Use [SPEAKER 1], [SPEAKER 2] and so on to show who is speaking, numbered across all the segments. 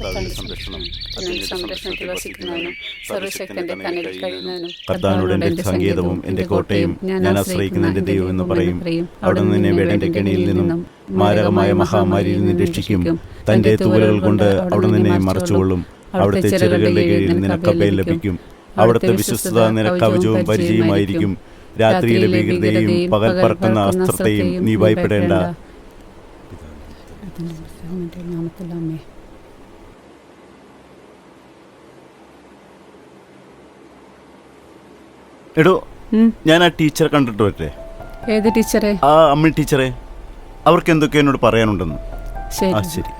[SPEAKER 1] കർത്താവിന്റെ സംരക്ഷണം,
[SPEAKER 2] നിന്റെ സംരക്ഷണത്തിൽ വസിക്കുന്നവനും സർവശക്തന്റെ കനലിൽ കഴിയുന്നവനും
[SPEAKER 1] കർത്താവിനോട് എന്റെ സംഗീതവും എന്റെ കോട്ടയും ഞാൻ ആശ്രയിക്കുന്ന എന്റെ ദൈവം എന്ന് പറയും. അവിടുന്ന് നിന്നെ വേടന്റെ കെണിയിൽ നിന്നും മാരകമായ മഹാമാരിയിൽ നിന്ന് രക്ഷിക്കും. തന്റെ തൂവലുകൾ കൊണ്ട് അവിടുന്ന് നിന്നെ മറച്ചുകൊള്ളും. അവിടുത്തെ ചിറകുകളുടെ കീഴിൽ നിനക്ക് അഭയം ലഭിക്കും. അവിടുത്തെ വിശ്വസ്തത നിനക്ക് കവചവും പരിചയമായിരിക്കും. രാത്രിയിലെ ഭീകരതയും പകൽ പറക്കുന്ന അസ്ത്രത്തെയും നീ ഭയപ്പെടേണ്ട. എടോ, ഞാൻ ആ ടീച്ചറെ കണ്ടിട്ട് പറ്റേ?
[SPEAKER 2] ഏത് ടീച്ചറെ?
[SPEAKER 1] ആ അമ്മ ടീച്ചറെ. അവർക്ക് എന്തൊക്കെ എന്നോട് പറയാനുണ്ടെന്ന്. ആ ശരി.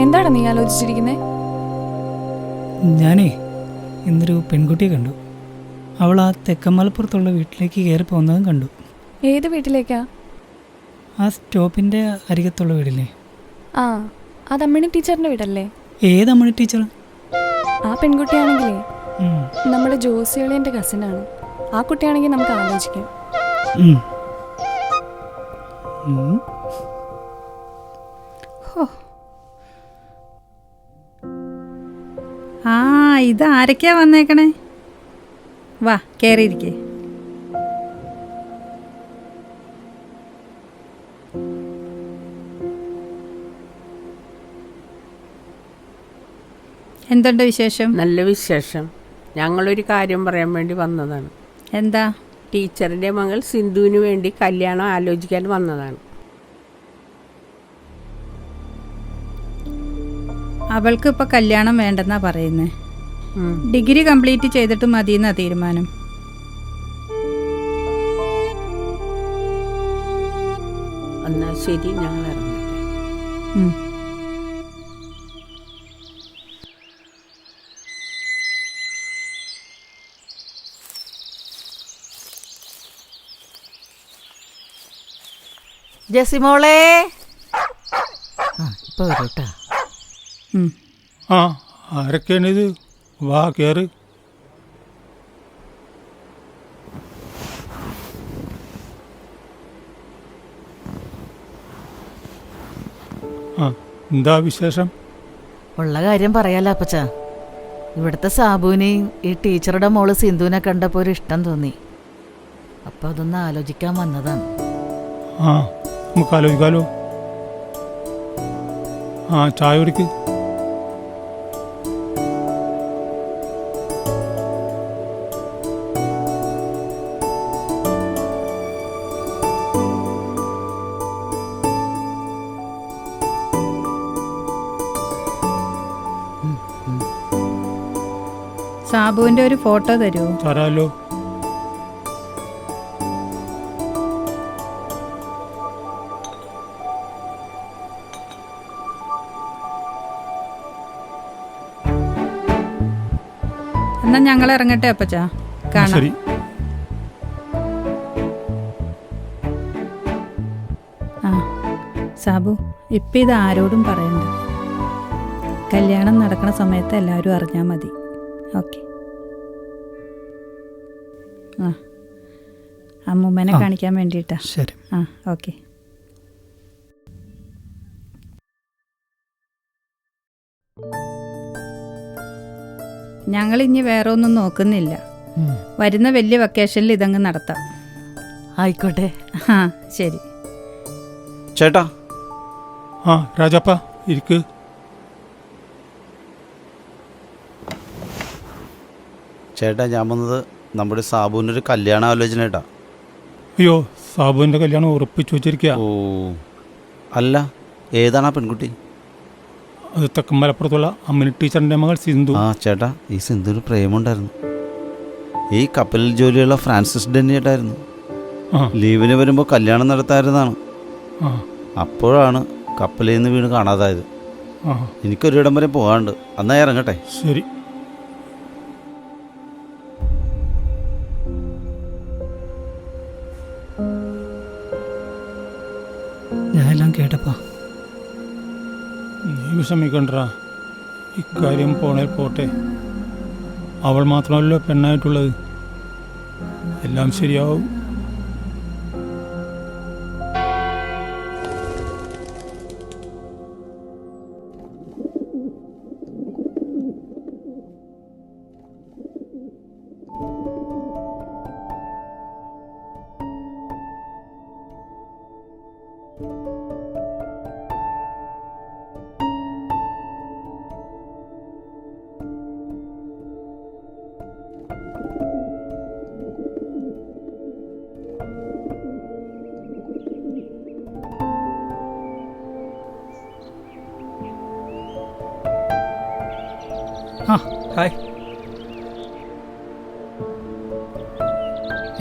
[SPEAKER 3] എന്താണ് നീ ആലോചിച്ചിരിക്കുന്നേ?
[SPEAKER 4] ഞാനേ ഇന്നൊരു പെൺകുട്ടിയെ കണ്ടു. അവൾ ആ തെക്കമലപ്പുറത്തുള്ള വീട്ടിലേക്ക് കയറി പോകുന്നതും കണ്ടു.
[SPEAKER 3] ഏത് വീട്ടിലേക്കാ?
[SPEAKER 4] ആ സ്റ്റോപ്പിൻ്റെ അരികത്തുള്ള വീടില്ലേ?
[SPEAKER 3] ആ, അത് അമ്മിണി ടീച്ചറിൻ്റെ വീടല്ലേ?
[SPEAKER 4] ഏത് അമ്മിണി ടീച്ചർ?
[SPEAKER 3] ആ പെൺകുട്ടിയാണെങ്കിലേ നമ്മുടെ ജോസിയളിയൻ്റെ കസിനാണ്. ആ കുട്ടിയാണെങ്കിൽ നമുക്ക് ആലോചിക്കാം.
[SPEAKER 5] ആ, ഇത് ആരൊക്കെയാ വന്നേക്കണേ? വാ, കയറിയിരിക്കേ. എന്തുണ്ട് വിശേഷം?
[SPEAKER 6] നല്ല വിശേഷം. ഞങ്ങളൊരു കാര്യം പറയാൻ വേണ്ടി വന്നതാണ്.
[SPEAKER 5] എന്താ?
[SPEAKER 6] ടീച്ചറിൻ്റെ മകൾ സിന്ധുവിന് വേണ്ടി കല്യാണം ആലോചിക്കാൻ വന്നതാണ്.
[SPEAKER 5] അവൾക്ക് ഇപ്പോൾ കല്യാണം വേണ്ടെന്നാ പറയുന്നേ. ഡിഗ്രി കംപ്ലീറ്റ് ചെയ്തിട്ട് മതിയെന്നാ തീരുമാനം.
[SPEAKER 6] എന്നാ ശരി, ഞങ്ങൾ ഇറങ്ങട്ടെ.
[SPEAKER 7] ജസിമോളെ, ഇപ്പൊ വരൂട്ടാ.
[SPEAKER 8] ആ, ആരൊക്കെയാണിത്? വാ, കയറ്. ആ, എന്താ വിശേഷം?
[SPEAKER 7] ഉള്ള കാര്യം പറയാലോ അപ്പച്ച. ഇവിടുത്തെ സാബുവിനെയും ഈ ടീച്ചറുടെ മോള് സിന്ധുവിനെ കണ്ടപ്പോൾ ഒരു ഇഷ്ടം തോന്നി. അപ്പം അതൊന്ന് ആലോചിക്കാൻ വന്നതാണ്.
[SPEAKER 8] ആ നമുക്ക് ആലോചിക്കാലോ. ആ ചായ കുടിക്ക്.
[SPEAKER 5] സാബുവിന്റെ ഒരു ഫോട്ടോ തരുമോ?
[SPEAKER 8] തരാലോ.
[SPEAKER 5] എന്നാ ഞങ്ങൾ ഇറങ്ങട്ടെ അപ്പച്ചാ, കാണാം.
[SPEAKER 8] ശരി.
[SPEAKER 5] ആ സാബു, ഇപ്പം ഇത് ആരോടും പറയണ്ട. കല്യാണം നടക്കുന്ന സമയത്ത് എല്ലാവരും അറിഞ്ഞാൽ മതി. ഓക്കെ. ആ അമ്മൂമ്മനെ കാണിക്കാൻ വേണ്ടിയിട്ടാ.
[SPEAKER 4] ശരി.
[SPEAKER 5] ആ ഓക്കെ. ഞങ്ങൾ ഇനി വേറെ ഒന്നും നോക്കുന്നില്ല. വരുന്ന വലിയ വെക്കേഷനിൽ ഇതങ്ങ് നടത്താം.
[SPEAKER 7] ആയിക്കോട്ടെ.
[SPEAKER 5] ആ ശരി.
[SPEAKER 1] ചേട്ടാ.
[SPEAKER 8] ആ രാജപ്പ ഇരിക്ക്.
[SPEAKER 1] ചേട്ടാ, ഞാൻ വന്നത് നമ്മുടെ സാബുവിൻ്റെ ഒരു കല്യാണ ആലോചന ഏട്ടാ.
[SPEAKER 8] അയ്യോ, സാബുവിൻ്റെ കല്യാണം ഉറപ്പിച്ചു വെച്ചിരിക്കുക.
[SPEAKER 1] ഓ അല്ല, ഏതാണ് ആ പെൺകുട്ടി?
[SPEAKER 8] അത് തെക്കമ്പലപ്പുറത്തുള്ള അമ്മിനി ടീച്ചറിൻ്റെ മകൾ സിന്ധു.
[SPEAKER 1] ആ ചേട്ടാ, ഈ സിന്ധുവിന് പ്രേമുണ്ടായിരുന്നു. ഈ കപ്പലിൽ ജോലിയുള്ള ഫ്രാൻസിസ് ഡെന്നി ഏട്ടായിരുന്നു. ലീവിന് വരുമ്പോൾ കല്യാണം നടത്തായിരുന്നതാണ്. അപ്പോഴാണ് കപ്പലിൽ നിന്ന് വീണ് കാണാതായത്. എനിക്കൊരിടം വരെ പോകാണ്ട്. എന്നാ ഇറങ്ങട്ടെ.
[SPEAKER 8] ശരി.
[SPEAKER 4] ഞാനെല്ലാം കേട്ടപ്പാ.
[SPEAKER 8] നീ വിഷമിക്കണ്ടാ, ഇക്കാര്യം പോണേ പോട്ടെ. അവൾ മാത്രമല്ലോ പെണ്ണായിട്ടുള്ളത്. എല്ലാം ശരിയാവും.
[SPEAKER 4] ആ ഹായ്.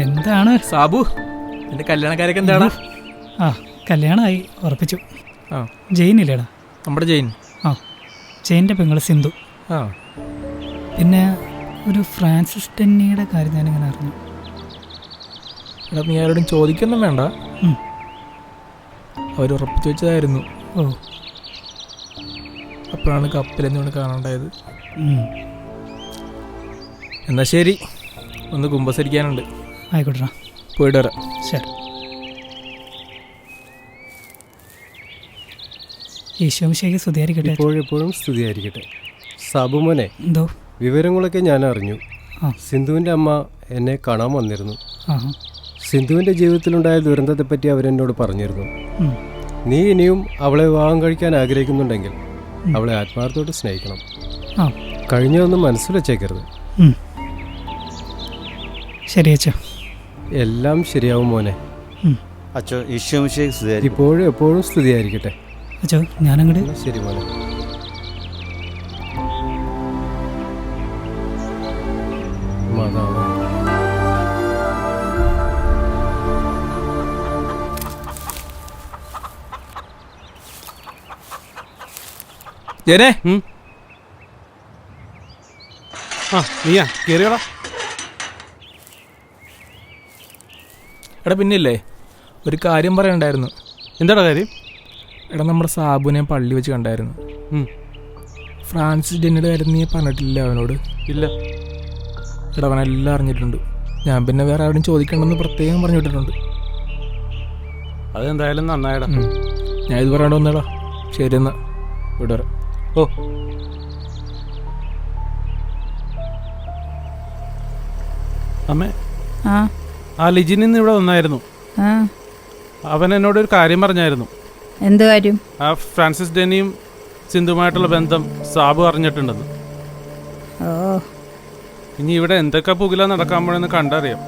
[SPEAKER 4] എന്താണ്
[SPEAKER 9] സാബു, എൻ്റെ കല്യാണക്കാരൊക്കെ എന്താണ്?
[SPEAKER 4] ആ കല്യാണമായി, ഉറപ്പിച്ചു.
[SPEAKER 9] ആ
[SPEAKER 4] ജെയിനില്ലേടാ?
[SPEAKER 9] നമ്മുടെ ജെയിൻ.
[SPEAKER 4] ആ ജെയിൻ്റെ പെങ്ങൾ സിന്ധു.
[SPEAKER 9] ആ
[SPEAKER 4] പിന്നെ ഒരു ഫ്രാൻസിസ് ഡെന്നിയുടെ കാര്യം ഞാനിങ്ങനെ അറിഞ്ഞു.
[SPEAKER 9] എടാ, നീ ആരോടും ചോദിക്കൊന്നും വേണ്ട. അവർ ഉറപ്പിച്ചു വെച്ചതായിരുന്നു.
[SPEAKER 4] ഓ,
[SPEAKER 9] അപ്പോഴാണ് കപ്പലെന്നുകൊണ്ട് കാണാണ്ടായത്. എന്നാ ശരി, ഒന്ന് കുമ്പസരിക്കാനുണ്ട്.
[SPEAKER 4] ആയിക്കോട്ടെ,
[SPEAKER 9] പോയിട്ട് വരാം.
[SPEAKER 4] ശരി. ഈശോമിശിഹായ്ക്ക് സ്തുതിയായിരിക്കട്ടെ.
[SPEAKER 10] എപ്പോഴും സ്തുതിയായിരിക്കട്ടെ. സാബു മോനെ,
[SPEAKER 4] എന്തോ
[SPEAKER 10] വിവരങ്ങളൊക്കെ ഞാൻ അറിഞ്ഞു.
[SPEAKER 4] ആ.
[SPEAKER 10] സിന്ധുവിൻ്റെ അമ്മ എന്നെ കാണാൻ വന്നിരുന്നു.
[SPEAKER 4] ആ
[SPEAKER 10] സിന്ധുവിൻ്റെ ജീവിതത്തിലുണ്ടായ ദുരന്തത്തെപ്പറ്റി അവരെന്നോട് പറഞ്ഞിരുന്നു. നീ ഇനിയും അവളെ വിവാഹം കഴിക്കാൻ ആഗ്രഹിക്കുന്നുണ്ടെങ്കിൽ അവളെ ആത്മാർത്ഥത്തോട് സ്നേഹിക്കണം.
[SPEAKER 4] ആ
[SPEAKER 10] കഴിഞ്ഞതൊന്നും മനസ്സിൽ വെച്ചേക്കരുത്.
[SPEAKER 4] ശരി അച്ഛാ.
[SPEAKER 10] എല്ലാം ശരിയാവും മോനെ.
[SPEAKER 1] അച്ഛോ, ഈശോമിശിഹായ്ക്ക് സ്തുതിയായിരിക്കട്ടെ.
[SPEAKER 10] ഇപ്പോഴും എപ്പോഴും സ്തുതിയായിരിക്കട്ടെ.
[SPEAKER 4] അച്ഛോ, ഞാനങ്ങോട്ട്.
[SPEAKER 10] ശരി മോനെ. മാതാവ്.
[SPEAKER 9] ജയനെ,
[SPEAKER 10] ആ നീയാ കയറിയോളാ.
[SPEAKER 9] എടാ പിന്നില്ലേ, ഒരു കാര്യം പറയണ്ടായിരുന്നു.
[SPEAKER 10] എന്താടാ കാര്യം?
[SPEAKER 9] എടാ, നമ്മുടെ സാബുവിനെ പള്ളി വെച്ച് കണ്ടായിരുന്നു. ഫ്രാൻസിസ് ഡെന്നിയുടെ കാര്യം നീ പറഞ്ഞിട്ടില്ല അവനോട്?
[SPEAKER 10] ഇല്ല.
[SPEAKER 9] എടാ, അവനെല്ലാം അറിഞ്ഞിട്ടുണ്ട്. ഞാൻ പിന്നെ വേറെ ആരോടും ചോദിക്കണമെന്ന് പ്രത്യേകം പറഞ്ഞു വിട്ടിട്ടുണ്ട്.
[SPEAKER 10] അതെന്തായാലും നന്നായടാ.
[SPEAKER 9] ഞാൻ ഇത് പറയാണ്ട് വന്നേടാ. ശരി, എന്നാ ഇവിടെ വരാം.
[SPEAKER 10] ഓ
[SPEAKER 8] അമ്മേ,
[SPEAKER 5] ആ
[SPEAKER 8] ആ ലിജിൻ ഇന്ന് ഇവിടെ വന്നായിരുന്നു.
[SPEAKER 5] ആ
[SPEAKER 8] അവൻ എന്നോട് ഒരു കാര്യം പറഞ്ഞായിരുന്നു.
[SPEAKER 5] എന്ത് കാര്യം?
[SPEAKER 8] ആ ഫ്രാൻസിസ് ഡെന്നിയും സിന്ധുവുമായിട്ടുള്ള ബന്ധം സാബു അറിഞ്ഞിട്ടുണ്ടെന്ന്.
[SPEAKER 5] ഓ,
[SPEAKER 8] ഇനി ഇവിടെ എന്തൊക്കെ പുകില നടക്കാൻ പോണെന്ന് കണ്ടറിയാം.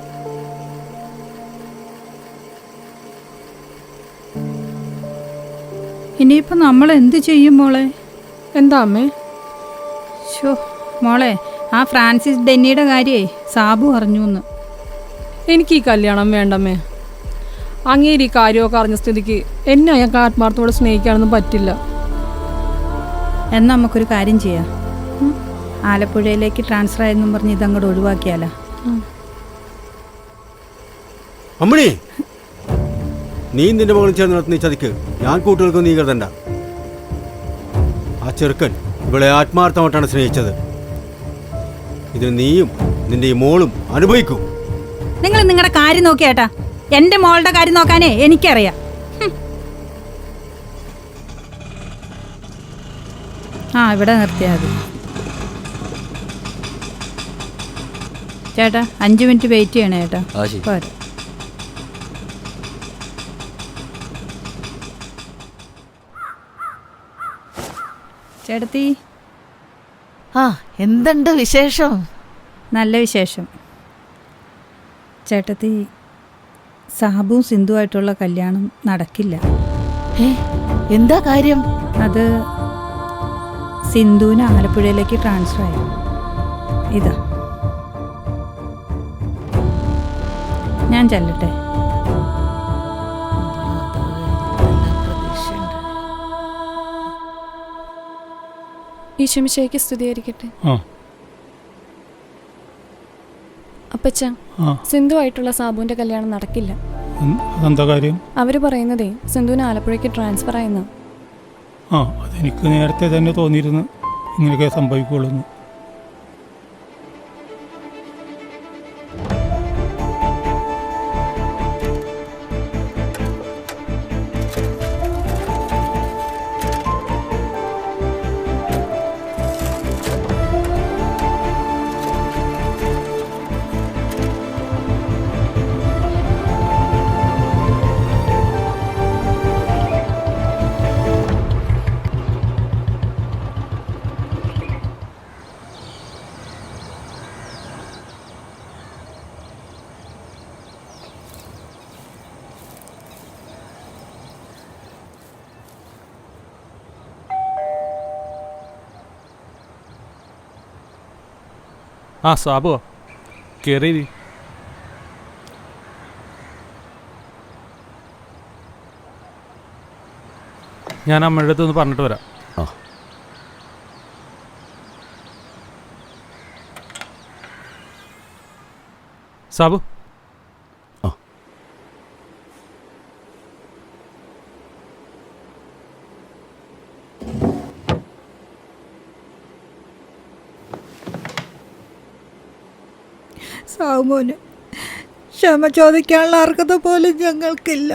[SPEAKER 5] ഇനിയിപ്പോൾ നമ്മൾ എന്ത് ചെയ്യും മോളെ?
[SPEAKER 2] എന്താ അമ്മേ?
[SPEAKER 5] ഷോ മോളെ, ആ ഫ്രാൻസിസ് ഡെന്നിയുടെ കാര്യേ സാബു അറിഞ്ഞു എന്ന്.
[SPEAKER 2] എനിക്ക് ഈ കല്യാണം വേണ്ടമ്മേ. അങ്ങേര് ഈ കാര്യമൊക്കെ അറിഞ്ഞ സ്ഥിതിക്ക് എന്നെ അയാൾക്ക് ആത്മാർത്ഥത്തോടെ സ്നേഹിക്കാനൊന്നും പറ്റില്ല.
[SPEAKER 5] എന്നാൽ നമുക്കൊരു കാര്യം ചെയ്യാം. ആലപ്പുഴയിലേക്ക് ട്രാൻസ്ഫർ ആയെന്നും പറഞ്ഞ് ഇതങ്ങോട്ട് ഒഴിവാക്കിയാലോ?
[SPEAKER 10] അമ്മണി, നീ നിന്റെ മകളിൽ ചേർന്ന് നടത്തുന്ന ഈ ചതിക്ക് ഞാൻ കൂട്ടുകൾക്ക് നീ കരുതണ്ട. ആ ചെറുക്കൻ ഇവളെ ആത്മാർത്ഥമായിട്ടാണ് സ്നേഹിച്ചത്. ഇത് നീയും നിന്റെ ഈ മോളും അനുഭവിക്കും.
[SPEAKER 5] നിങ്ങൾ നിങ്ങളുടെ കാര്യം നോക്കിയേട്ടാ, എൻ്റെ മോളുടെ കാര്യം നോക്കാനേ എനിക്കറിയാം. ആ, ഇവിടെ നിർത്തിയാൽ മതി. ചേട്ടാ 5 മിനിറ്റ് വെയിറ്റ് ചെയ്യണേ ചേട്ടാ. പോരാ. ചേട്ടത്തി,
[SPEAKER 7] ആ എന്തുണ്ട് വിശേഷം?
[SPEAKER 5] നല്ല വിശേഷം. ചേട്ടത്തി, സാബുവും സിന്ധുവായിട്ടുള്ള കല്യാണം നടക്കില്ല.
[SPEAKER 7] എന്താ കാര്യം?
[SPEAKER 5] അത് സിന്ധുവിന് ആലപ്പുഴയിലേക്ക് ട്രാൻസ്ഫർ ആയി. ഇതാ, ഞാൻ ചെല്ലട്ടെ.
[SPEAKER 3] ഈശോമിശിഹായ്ക്ക് സ്തുതിയായിരിക്കട്ടെ. അപ്പച്ച, സിന്ധുവായിട്ടുള്ള സാബുവിന്റെ കല്യാണം നടക്കില്ല.
[SPEAKER 8] അതെന്താ കാര്യം?
[SPEAKER 3] അവര് പറയുന്നതേ സിന്ധുവിന് ആലപ്പുഴയ്ക്ക് ട്രാൻസ്ഫർ ആയെന്നാ.
[SPEAKER 8] ആ, അതെനിക്ക് നേരത്തെ തന്നെ തോന്നിയിരുന്നു ഇങ്ങനെയൊക്കെ സംഭവിക്കുള്ളൂ. ആ സാബുവാ, കയറി. ഞാൻ അമ്മയുടെ അടുത്ത് ഒന്ന് പറഞ്ഞിട്ട് വരാം. സാബു,
[SPEAKER 5] സാബുമോന് ക്ഷമ ചോദിക്കാനുള്ള അർഹത പോലും ഞങ്ങൾക്കില്ല.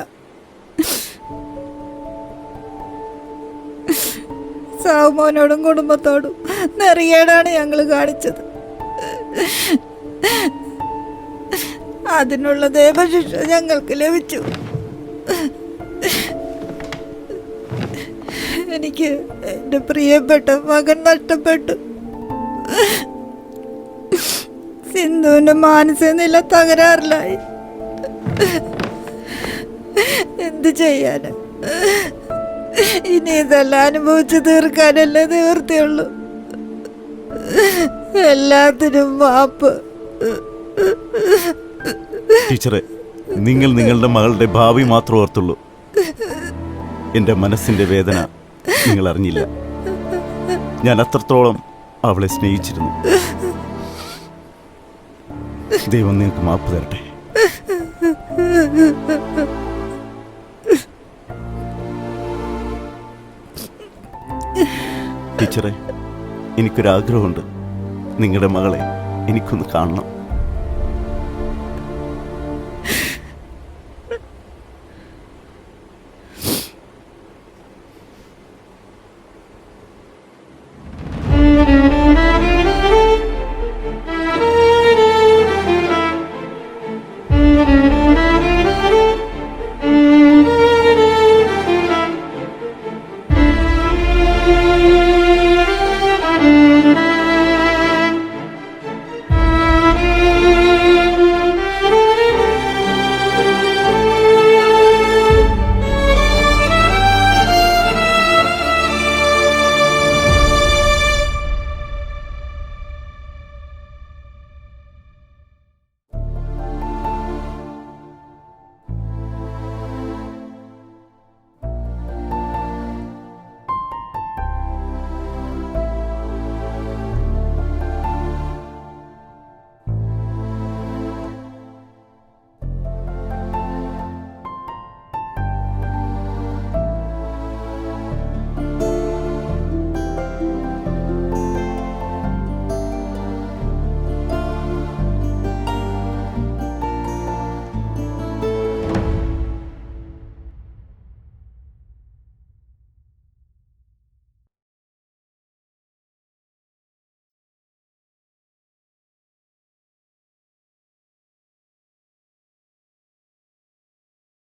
[SPEAKER 5] സാബുമോനോടും കുടുംബത്തോടും നെറിയേടാണ് ഞങ്ങൾ കാണിച്ചത്. അതിനുള്ള ദൈവശിക്ഷ ഞങ്ങൾക്ക് ലഭിച്ചു. എനിക്ക് എൻ്റെ പ്രിയപ്പെട്ട മകൻ നഷ്ടപ്പെട്ടു. സിന്ധുവിൻ്റെ മാനസിക നില തകരാറിലായി. എന്ത് ചെയ്യാന്? ഇനി ഇതെല്ലാം അനുഭവിച്ചു തീർക്കാനല്ലേ നിവൃത്തിയുള്ളൂ. എല്ലാത്തിനും മാപ്പ്.
[SPEAKER 1] ടീച്ചറെ, നിങ്ങൾ നിങ്ങളുടെ മകളുടെ ഭാവി മാത്രം ഓർത്തുള്ളൂ. എൻ്റെ മനസ്സിൻ്റെ വേദന നിങ്ങൾ അറിഞ്ഞില്ല. ഞാൻ അത്രത്തോളം അവളെ സ്നേഹിച്ചിരുന്നു. ദൈവം നിങ്ങൾക്ക് മാപ്പ് തരട്ടെ. ടീച്ചറെ, എനിക്കൊരാഗ്രഹമുണ്ട്. നിങ്ങളുടെ മകളെ എനിക്കൊന്ന് കാണണം.